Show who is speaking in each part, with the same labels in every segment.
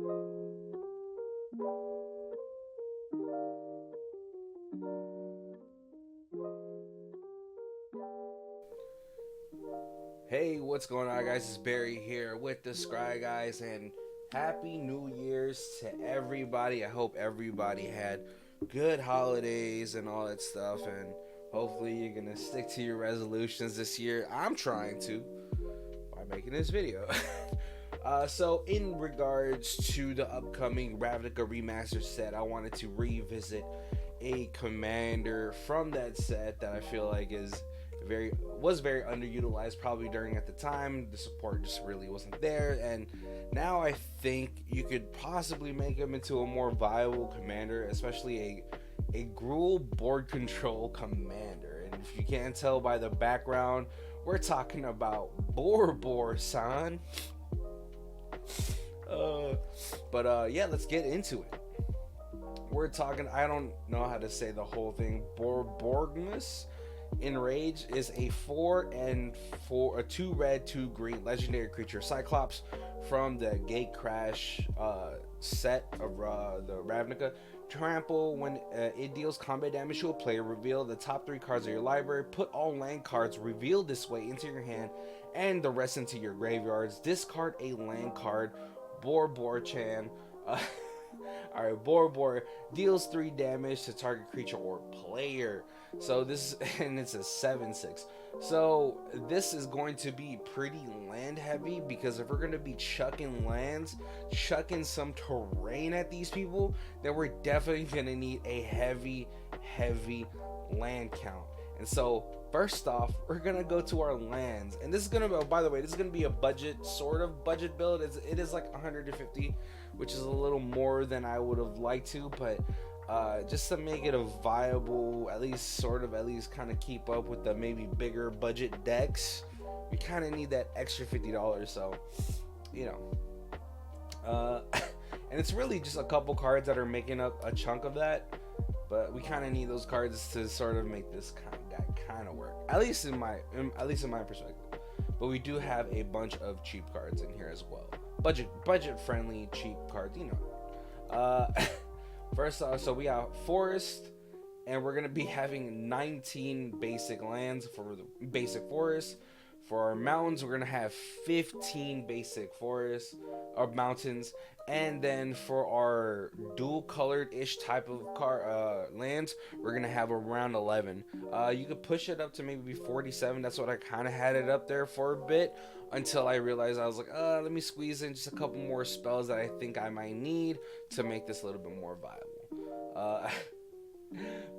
Speaker 1: Hey, what's going on, guys? It's Barry here with the Scryguystv, and Happy New Year's to everybody. I hope everybody had good holidays and all that stuff, and hopefully you're gonna stick to your resolutions this year. I'm trying to by making this video. So in regards to the upcoming Ravnica Remastered set, I wanted to revisit a commander from that set that I feel like was very underutilized probably during at the time. The support just really wasn't there, and now I think you could possibly make him into a more viable commander, especially a Gruul board control commander. And if you can't tell by the background, we're talking about Borborygmos. Yeah, let's get into it. We're talking, I don't know how to say the whole thing. Borborygmos Enraged is a 2 red, 2 green legendary creature Cyclops from the Gatecrash set of the Ravnica. Trample, when it deals combat damage to a player, reveal the top 3 cards of your library, put all land cards revealed this way into your hand and the rest into your graveyards. Discard a land card. Borborygmos. Alright, Borbor deals 3 damage to target creature or player. So this and it's a 7/6. So this is going to be pretty land heavy, because if we're going to be chucking lands, chucking some terrain at these people, then we're definitely going to need a heavy land count. And so first off, we're gonna go to our lands, and this is gonna be, by the way, this is gonna be a sort of budget build. It is like 150, which is a little more than I would have liked to, but just to make it a viable, at least kind of keep up with the maybe bigger budget decks, we kind of need that extra $50. So, you know, and it's really just a couple cards that are making up a chunk of that. But we kind of need those cards to sort of make this kind of work, at least in my perspective. But we do have a bunch of cheap cards in here as well, budget friendly cheap cards, you know. First off, so we got forest, and we're gonna be having 19 basic lands for the basic forest. For our mountains, we're gonna have 15 basic forests or mountains, and then for our dual colored ish type of lands, we're gonna have around 11. You could push it up to maybe 47. That's what I kind of had it up there for a bit, until I realized, I was like, let me squeeze in just a couple more spells that I think I might need to make this a little bit more viable.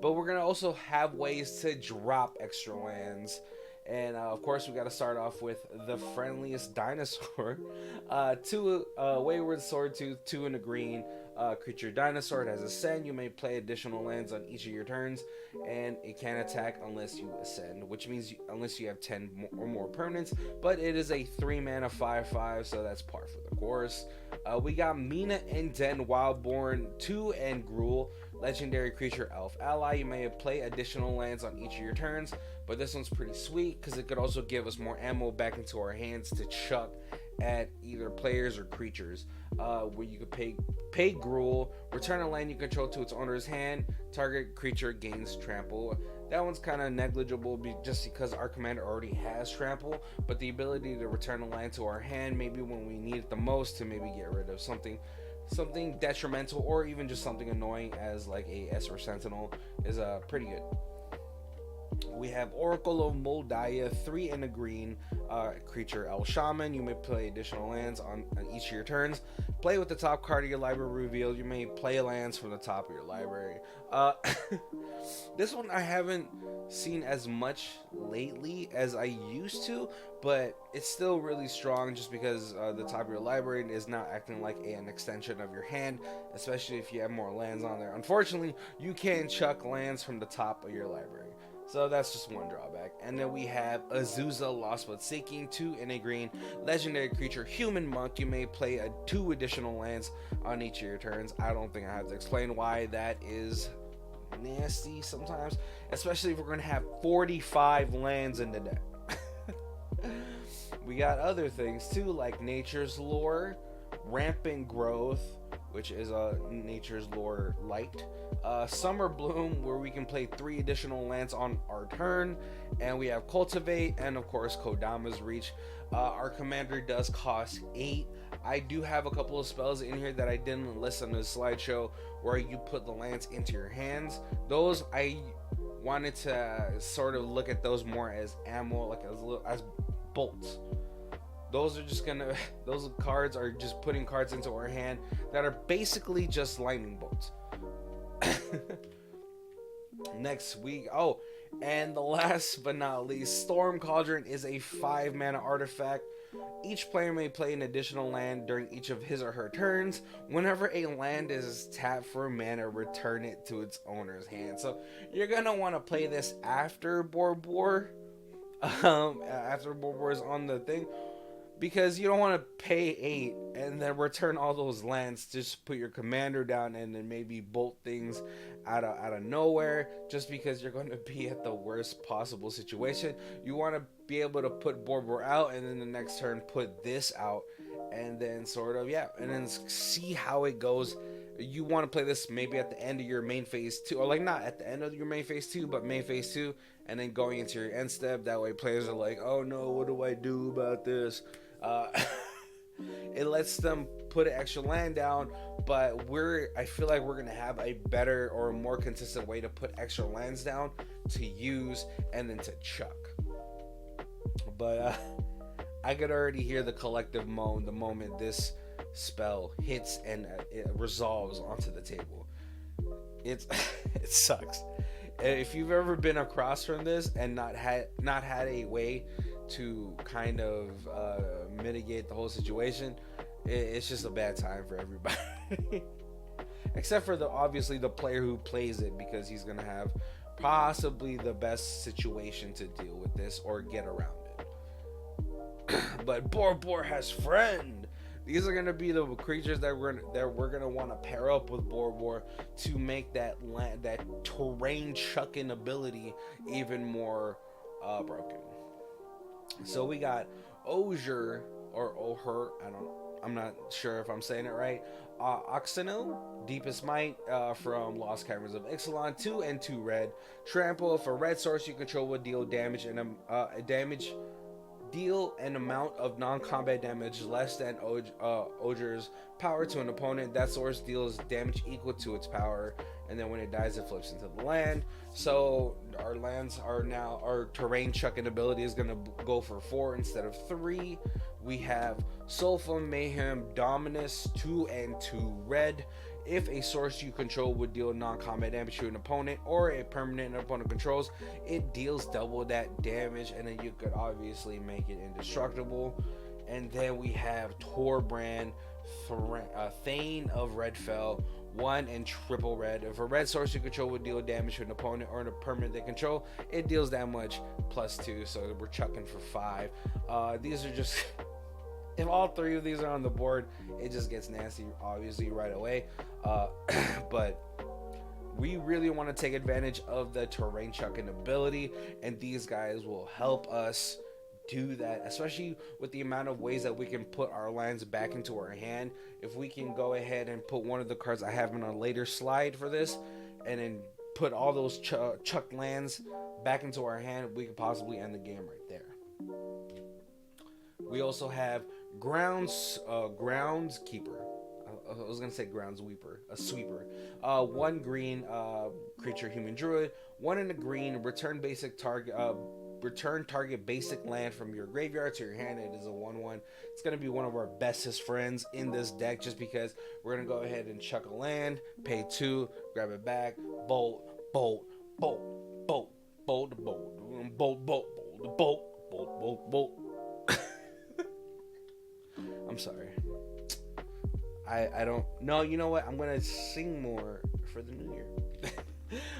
Speaker 1: But we're gonna also have ways to drop extra lands. And of course, we got to start off with the friendliest dinosaur. 2 Wayward Swordtooth, 2 in the green. Creature dinosaur. It has ascend. You may play additional lands on each of your turns, and it can attack unless you ascend, which means unless you have 10 or more permanents. But it is a 3 mana 5/5, so that's par for the course. We got Mina and Den Wildborn, 2 and Gruul. Legendary creature elf ally. You may play additional lands on each of your turns, but this one's pretty sweet because it could also give us more ammo back into our hands to chuck at either players or creatures. Where you could pay Gruul, return a land you control to its owner's hand, target creature gains trample. That one's kind of negligible just because our commander already has trample, but the ability to return a land to our hand, maybe when we need it the most, to maybe get rid of something detrimental, or even just something annoying as like a Esper Sentinel, is pretty good. We have Oracle of Moldiah, 3 in a green, creature El Shaman. You may play additional lands on each of your turns. Play with the top card of your library revealed. You may play lands from the top of your library. This one I haven't seen as much lately as I used to, but it's still really strong just because the top of your library is now acting like an extension of your hand, especially if you have more lands on there. Unfortunately, you can chuck lands from the top of your library. So that's just one drawback. And then we have Azusa, Lost But Seeking, 2 in a green, legendary creature, human monk. You may play 2 additional lands on each of your turns. I don't think I have to explain why that is nasty sometimes, especially if we're going to have 45 lands in the deck. We got other things too, like Nature's Lore, Rampant Growth, which is Nature's Lore Light. Summer Bloom, where we can play 3 additional lands on our turn. And we have Cultivate, and of course Kodama's Reach. Our commander does cost 8. I do have a couple of spells in here that I didn't list on the slideshow, where you put the lands into your hands. Those I wanted to sort of look at those more as ammo, like as bolts. Those cards are just putting cards into our hand that are basically just lightning bolts. Next week, and the last but not least, Storm Cauldron is a 5 mana artifact. Each player may play an additional land during each of his or her turns. Whenever a land is tapped for mana, return it to its owner's hand. So you're gonna want to play this after Borbor, after Borbor is on the thing, because you don't want to pay 8 and then return all those lands. Just put your commander down and then maybe bolt things out of nowhere, just because you're going to be at the worst possible situation. You want to be able to put Borbor out and then the next turn put this out, and then and then see how it goes. You want to play this maybe at the end of your main phase 2, or like not at the end of your main phase 2, but main phase 2, and then going into your end step. That way players are like, oh no, what do I do about this? It lets them put an extra land down, but I feel like we're gonna have a better or a more consistent way to put extra lands down to use and then to chuck. But I could already hear the collective moan the moment this spell hits and it resolves onto the table. It sucks. If you've ever been across from this and not had a way to kind of mitigate the whole situation, it's just a bad time for everybody. Except for obviously the player who plays it, because he's gonna have possibly the best situation to deal with this or get around it. But Borbor has friend. These are gonna be the creatures that we're gonna want to pair up with Borbor to make that terrain chucking ability even more broken. So we got Osier or Oher, I'm not sure if I'm saying it right. Oxino, Deepest Might from Lost Caverns of Ixalan, 2 and 2 red. Trample, for red source you control will deal damage and deal an amount of non-combat damage less than Osier's power to an opponent. That source deals damage equal to its power, and then when it dies it flips into the land. So our lands are now, our terrain chucking ability is going to go for 4 instead of 3. We have Soulful Mayhem Dominus, 2 and 2 red. If a source you control would deal non-combat damage to an opponent or a permanent an opponent controls, it deals double that damage, and then you could obviously make it indestructible. And then we have Torbrand, Thane of Redfell, 1 and triple red. If a red source you control would deal damage to an opponent or a permanent they control, it deals that much plus 2, so we're chucking for 5. These are just... If all 3 of these are on the board, it just gets nasty, obviously, right away. But we really want to take advantage of the terrain chucking ability, and these guys will help us do that, especially with the amount of ways that we can put our lands back into our hand. If we can go ahead and put one of the cards I have in a later slide for this, and then put all those chucked lands back into our hand, we could possibly end the game right there. We also have Groundskeeper. I was gonna say Groundsweeper, a sweeper. 1 green creature, human druid. 1 in a green. Return target basic land from your graveyard to your hand. It is a 1/1. It's gonna be one of our bestest friends in this deck, just because we're gonna go ahead and chuck a land, pay 2, grab it back, bolt, bolt, bolt, bolt, bolt, bolt, bolt, bolt, bolt, bolt, bolt, bolt, bolt. I'm sorry. I don't know. You know what? I'm gonna sing more for the new year.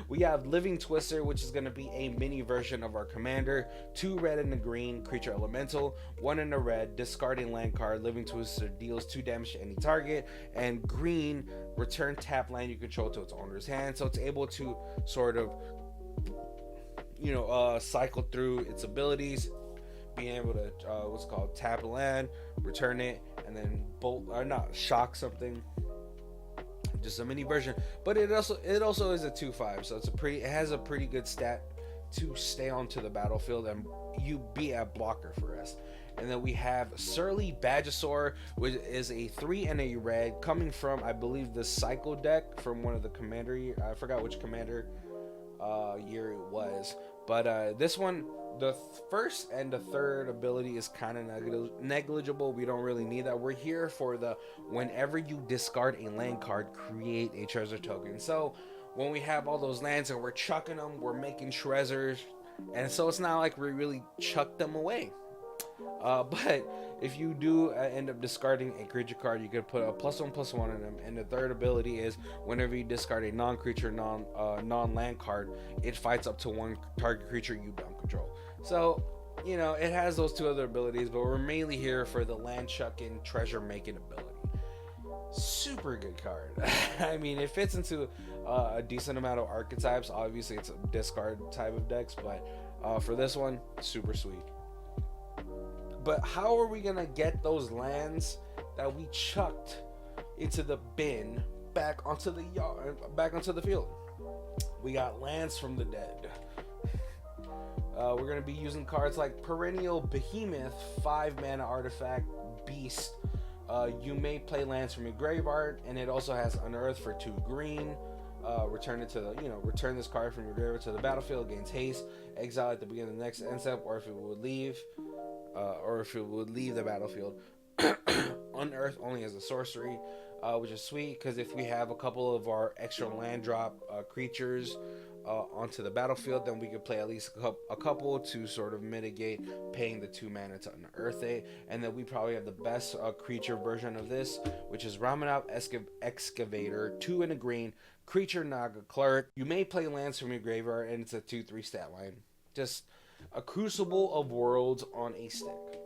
Speaker 1: We have Living Twister, which is going to be a mini version of our commander. 2 red and a green, creature elemental. 1 in a red, discarding land card. Living Twister deals 2 damage to any target. And green, return tap land you control to its owner's hand. So it's able to sort of, cycle through its abilities. being able to what's called tap land, return it, and then bolt or not shock something. Just a mini version, but it also is a 2/5, so it has a pretty good stat to stay onto the battlefield and you be a blocker for us. And then we have Surly Badgesaur, which is a 3 and a red, coming from, I believe, the Cycle deck from one of the commander I forgot which commander year it was, but this one, the first and the third ability is kind of negligible. We don't really need that. We're here for the whenever you discard a land card, create a treasure token. So when we have all those lands and we're chucking them, we're making treasures, and so it's not like we really chuck them away. But if you do end up discarding a creature card, you could put a +1/+1 on them. And the third ability is whenever you discard a non-creature, non-land card, it fights up to one target creature you don't control. So, you know, it has those two other abilities, but we're mainly here for the land chucking, treasure making ability. Super good card. I mean, it fits into a decent amount of archetypes. Obviously, it's a discard type of decks, but for this one, super sweet. But how are we gonna get those lands that we chucked into the bin back onto the field? We got lands from the dead. We're gonna be using cards like Perennial Behemoth, 5 mana artifact beast. You may play lands from your graveyard, and it also has Unearth for 2 green. Return this card from your graveyard to the battlefield, gains haste, exile at the beginning of the next end step, or if it would leave the battlefield. Unearth only as a sorcery, which is sweet because if we have a couple of our extra land drop creatures onto the battlefield, then we could play at least a couple to sort of mitigate paying the 2 mana to unearth it. And then we probably have the best creature version of this, which is Ravnica Excavator, 2 and a green, creature Naga Cleric. You may play lands from your graveyard, and it's a 2/3 stat line. Just a Crucible of Worlds on a stick.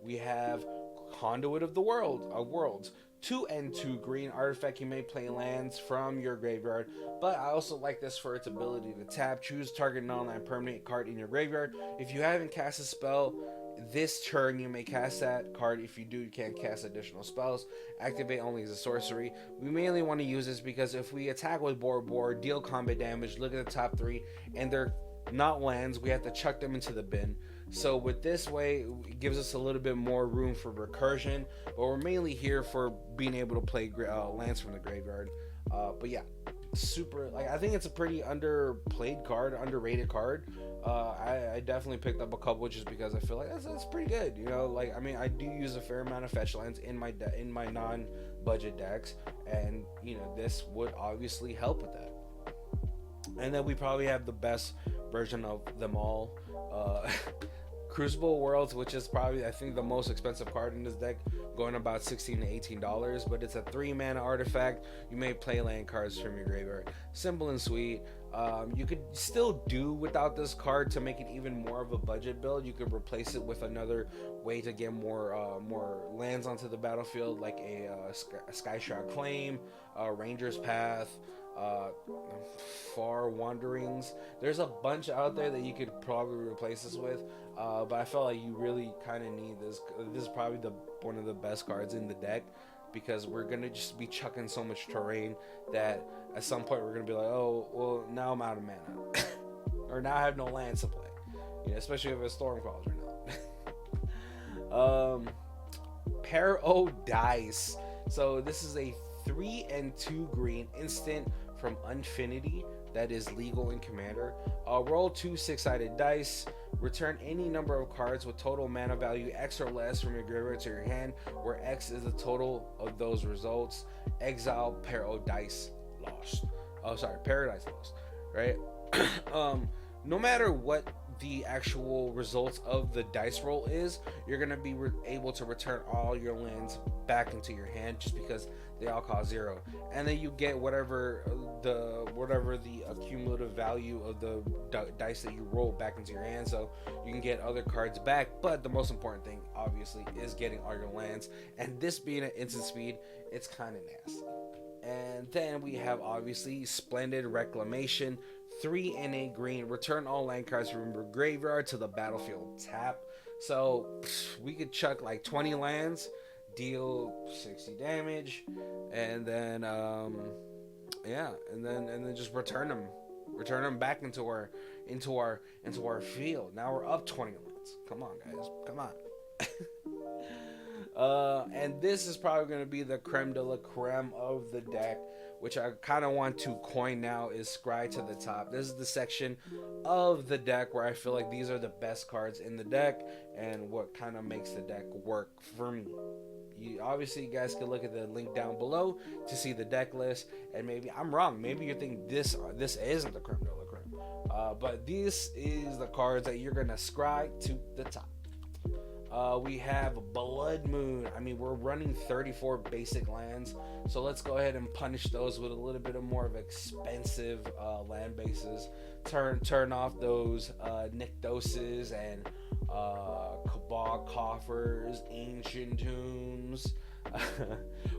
Speaker 1: We have Conduit of the Worlds, 2 and 2 green artifact. You may play lands from your graveyard, but I also like this for its ability to tap. Choose target non-land permanent card in your graveyard. If you haven't cast a spell this turn, you may cast that card. If you do, you can't cast additional spells. Activate only as a sorcery. We mainly want to use this because if we attack with Borbor, deal combat damage, look at the top 3, and they're not lands, we have to chuck them into the bin. So with this way, it gives us a little bit more room for recursion, but we're mainly here for being able to play lands from the graveyard. But yeah, super, like, I think it's a pretty underplayed card, underrated card. I definitely picked up a couple just because I feel like that's pretty good, you know. Like, I mean, I do use a fair amount of fetch lands in my non-budget decks, and you know, this would obviously help with that. And then we probably have the best version of them all, Crucible Worlds, which is probably, I think, the most expensive card in this deck, going about $16 to $18, but it's a 3 mana artifact. You may play land cards from your graveyard. Simple and sweet. You could still do without this card to make it even more of a budget build. You could replace it with another way to get more lands onto the battlefield, like a Skyshroud Claim, Ranger's Path, Far Wanderings. There's a bunch out there that you could probably replace this with, but I felt like you really kind of need this. This is probably one of the best cards in the deck, because we're gonna just be chucking so much terrain that at some point we're gonna be like, oh well, now I'm out of mana or now I have no lands to play, you know, especially if it's Stormcrawlers or not. Paradise. So this is a 3 and 2 green instant from Unfinity that is legal in Commander. Roll 2 6-sided dice. Return any number of cards with total mana value X or less from your graveyard to your hand, where X is the total of those results. Exile Paradise Lost. Paradise Lost. Right? No matter what the actual results of the dice roll is, you're gonna be able to return all your lands back into your hand, just because they all cost 0, and then you get whatever the accumulative value of the dice that you roll back into your hand, so you can get other cards back. But the most important thing, obviously, is getting all your lands, and this being an instant speed, it's kind of nasty. And then we have, obviously, Splendid Reclamation, 3 and a green. Return all land cards from your graveyard to the battlefield. Tap. So we could chuck like 20 lands, deal 60 damage, and then yeah, and then just return them back into our field. Now we're up 20 lands. Come on, guys, come on. And this is probably going to be the creme de la creme of the deck, which I kind of want to coin now, is Scry to the top. This is the section of the deck where I feel like these are the best cards in the deck and what kind of makes the deck work for me. Obviously, you guys can look at the link down below to see the deck list, and maybe I'm wrong. Maybe you think this isn't the creme de la creme, but this is the cards that you're going to Scry to the top. We have Blood Moon. I mean, we're running 34 basic lands, so let's go ahead and punish those with a little bit of more of expensive land bases. Turn off those Nykthoses and Cabal Coffers, Ancient Tombs.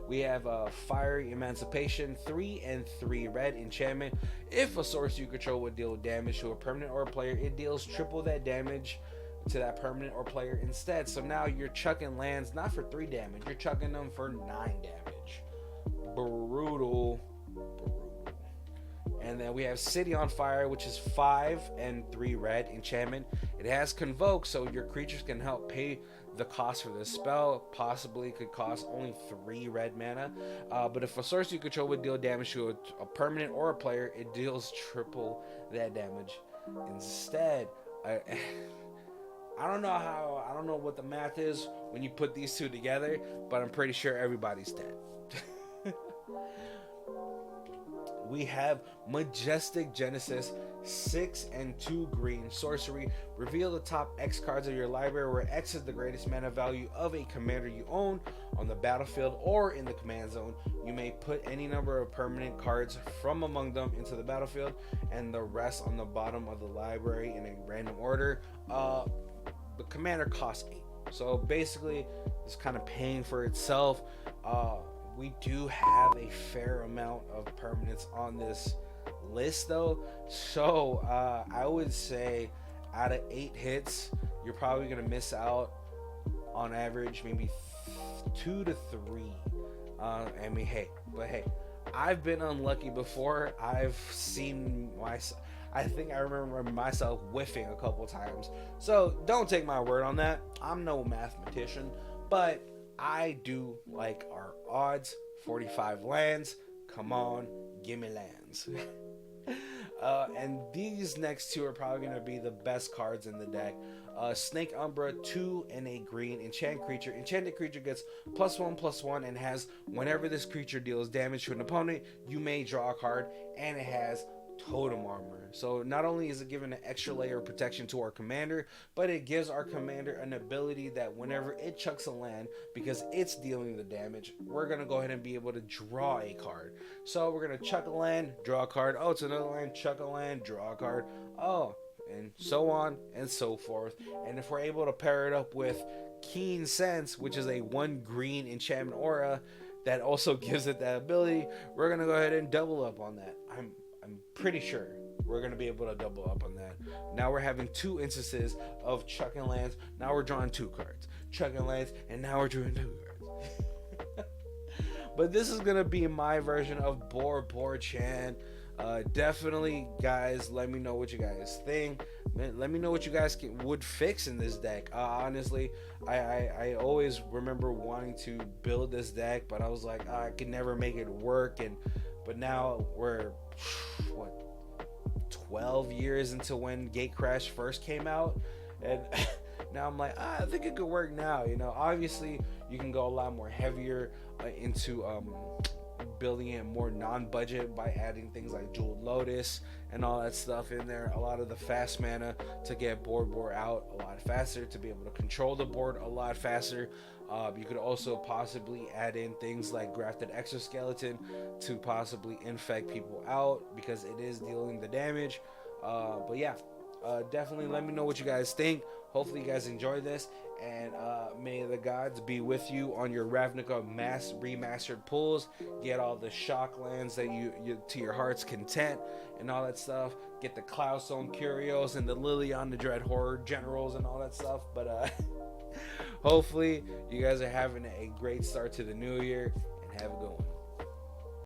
Speaker 1: We have Fiery Emancipation, 3 and 3 red enchantment. If a source you control would deal damage to a permanent or a player, it deals triple that damage to that permanent or player instead. So now you're chucking lands not for 3 damage, you're chucking them for 9 damage. Brutal. And then we have City on Fire, which is 5 and 3 red enchantment. It has Convoke, so your creatures can help pay the cost for this spell. Possibly could cost only 3 red mana. But if a source you control would deal damage to a permanent or a player, it deals triple that damage instead. I don't know what the math is when you put these two together, but I'm pretty sure everybody's dead. We have Majestic Genesis, 6 and 2 green sorcery. Reveal the top X cards of your library, where X is the greatest mana value of a commander you own on the battlefield or in the command zone. You may put any number of permanent cards from among them into the battlefield, and the rest on the bottom of the library in a random order. The commander costs 8, so basically it's kind of paying for itself. We do have a fair amount of permanents on this list though, so I would say out of 8 hits you're probably gonna miss out on average maybe 2 to 3. I mean, hey, I've been unlucky before. I've seen myself, I think I remember myself whiffing a couple times. So don't take my word on that. I'm no mathematician, but I do like our odds. 45 lands. Come on, give me lands. And these next two are probably going to be the best cards in the deck. Snake Umbra, 2 and a green enchant creature. Enchanted creature gets +1/+1 and has, whenever this creature deals damage to an opponent, you may draw a card, and it has totem armor. So not only is it giving an extra layer of protection to our commander, but it gives our commander an ability that whenever it chucks a land, because it's dealing the damage, we're going to go ahead and be able to draw a card. So we're going to chuck a land, draw a card. Oh, it's another land, chuck a land, draw a card. Oh, and so on and so forth. And if we're able to pair it up with Keen Sense, which is a 1 green enchantment aura that also gives it that ability, we're going to go ahead and double up on that. I'm pretty sure we're going to be able to double up on that. Now we're having 2 instances of chucking lands. Now we're drawing 2 cards. Chucking lands, and now we're drawing 2 cards. But this is going to be my version of Borborygmos. Definitely, guys, let me know what you guys think. Let me know what you guys would fix in this deck. Honestly, I always remember wanting to build this deck, but I was like, I could never make it work. But now we're 12 years into when Gatecrash first came out, and now I'm like, I think it could work now. Obviously you can go a lot more heavier into building it more non-budget by adding things like Jeweled Lotus and all that stuff in there. A lot of the fast mana to get board out a lot faster, to be able to control the board a lot faster. You could also possibly add in things like Grafted Exoskeleton to possibly infect people out, because it is dealing the damage. But yeah, definitely let me know what you guys think. Hopefully you guys enjoy this, And may the gods be with you on your Ravnica Remastered pulls. Get all the shock lands that you to your heart's content and all that stuff. Get the Cloudstone Curios and the Liliana the Dread Horror Generals and all that stuff. But hopefully you guys are having a great start to the new year, and have a good one.